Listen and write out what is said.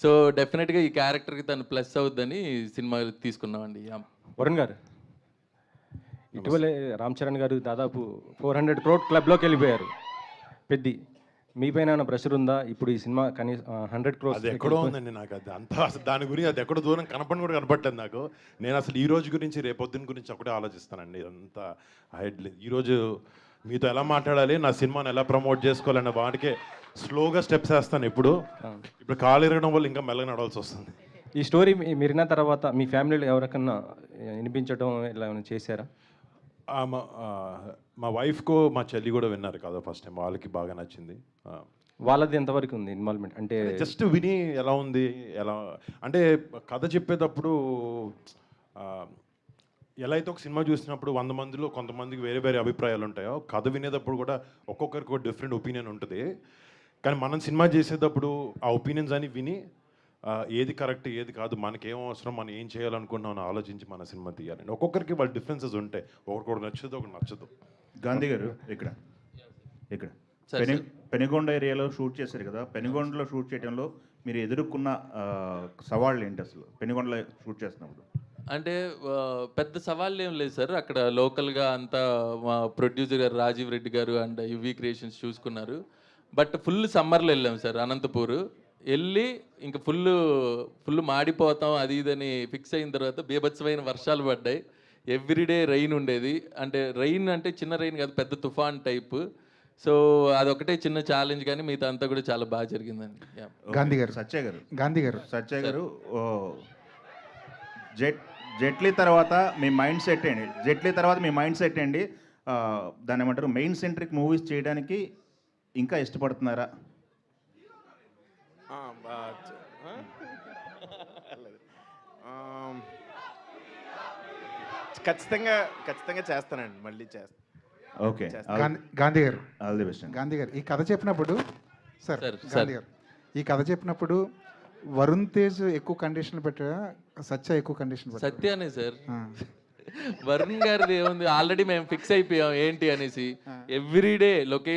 So డెఫినెట్గా ఈ క్యారెక్టర్కి తను ప్లస్ అవుద్దని సినిమా తీసుకున్నామండి. వరుణ్ గారు, ఇటీవలే రామ్ చరణ్ గారు దాదాపు 400 crore క్లబ్లోకి వెళ్ళిపోయారు. పెద్ది మీ పైన ప్రెషర్ ఉందా ఇప్పుడు ఈ సినిమా కనీసం 100 crores? అది ఎక్కడో ఉందండి నాకు. అది అంతా అసలు దాని గురించి అది ఎక్కడో దూరం కనపడిన కూడా కనపడలేదు నాకు. నేను అసలు ఈ రోజు గురించి రేపొద్దున గురించి ఒకటే ఆలోచిస్తానండి. అంతా ఈరోజు మీతో ఎలా మాట్లాడాలి, నా సినిమాని ఎలా ప్రమోట్ చేసుకోవాలన్న వాటికే స్లోగా స్టెప్స్ వేస్తాను. ఇప్పుడు కాలు ఎరగడం వల్ల ఇంకా మెల్లగా నడవాల్సి వస్తుంది. ఈ స్టోరీ మీరు విన్న తర్వాత మీ ఫ్యామిలీలో ఎవరికన్నా వినిపించడం ఇలా ఏమైనా చేశారా? మా వైఫ్కు మా చెల్లి కూడా విన్నారు కదా ఫస్ట్ టైం. వాళ్ళకి బాగా నచ్చింది. వాళ్ళది ఎంతవరకు ఉంది ఇన్వాల్వ్మెంట్? అంటే జస్ట్ విని ఎలా ఉంది, ఎలా అంటే కథ చెప్పేటప్పుడు ఎలా అయితే ఒక సినిమా చూసినప్పుడు 100 మందిలో కొంతమందికి వేరే వేరే అభిప్రాయాలు ఉంటాయో, కథ వినేటప్పుడు కూడా ఒక్కొక్కరికి ఒక డిఫరెంట్ ఒపీనియన్ ఉంటుంది. కానీ మనం సినిమా చేసేటప్పుడు ఆ ఒపీనియన్స్ అని విని ఏది కరెక్ట్ ఏది కాదు, మనకేం అవసరం, మనం ఏం చేయాలనుకుంటున్నాం అని ఆలోచించి మన సినిమా తీయాలండి. ఒక్కొక్కరికి వాళ్ళ డిఫరెన్సెస్ ఉంటాయి. ఒకరికి నచ్చదు, ఒకటి నచ్చదు. గాంధీ గారు ఇక్కడ పెనుగొండ ఏరియాలో షూట్ చేశారు కదా, పెనుగొండలో షూట్ చేయడంలో మీరు ఎదుర్కొన్న సవాళ్ళు ఏంటి అసలు పెనుగొండలో షూట్ చేసినప్పుడు? అంటే పెద్ద సవాళ్ళు ఏం లేదు సార్. అక్కడ లోకల్గా అంతా మా ప్రొడ్యూసర్ గారు రాజీవ్ రెడ్డి గారు అండ్ యువి క్రియేషన్స్ చూసుకున్నారు. బట్ ఫుల్ సమ్మర్లో వెళ్ళాం సార్ అనంతపూర్. వెళ్ళి ఇంకా ఫుల్ మాడిపోతాం అది ఇదని ఫిక్స్ అయిన తర్వాత బీభత్సమైన వర్షాలు పడ్డాయి. ఎవ్రీడే రైన్ ఉండేది. అంటే రైన్ అంటే చిన్న రైన్ కాదు, పెద్ద తుఫాన్ టైప్. సో అదొకటే చిన్న ఛాలెంజ్, కానీ మిగతా అంతా కూడా చాలా బాగా జరిగిందండి. గాంధీ గారు సత్య గారు జెట్లీ తర్వాత మీ మైండ్ సెట్ ఏంటి? దాన్ని ఏమంటారు, మెయిన్ సెంట్రిక్ మూవీస్ చేయడానికి ఇంకా ఇష్టపడుతున్నారా? ఖచ్చితంగా చేస్తానండి, మళ్ళీ చేస్తాను. ఓకే, గాంధీ గారు, ఆల్ ది బెస్ట్. గాంధీ గారు ఈ కథ చెప్పినప్పుడు సార్ సార్, గాంధీ గారు ఈ కథ చెప్పినప్పుడు వరుణ్ తేజ్ ఎక్కువ కండిషన్లు పెట్టారా, సత్య ఎక్కువ కండిషన్ పెట్టారా? సత్యానే సార్. వరుణ్ గారిది ఏముంది, ఆల్రెడీ మేము ఫిక్స్ అయిపోయాం ఏంటి అనేసి. Everyday location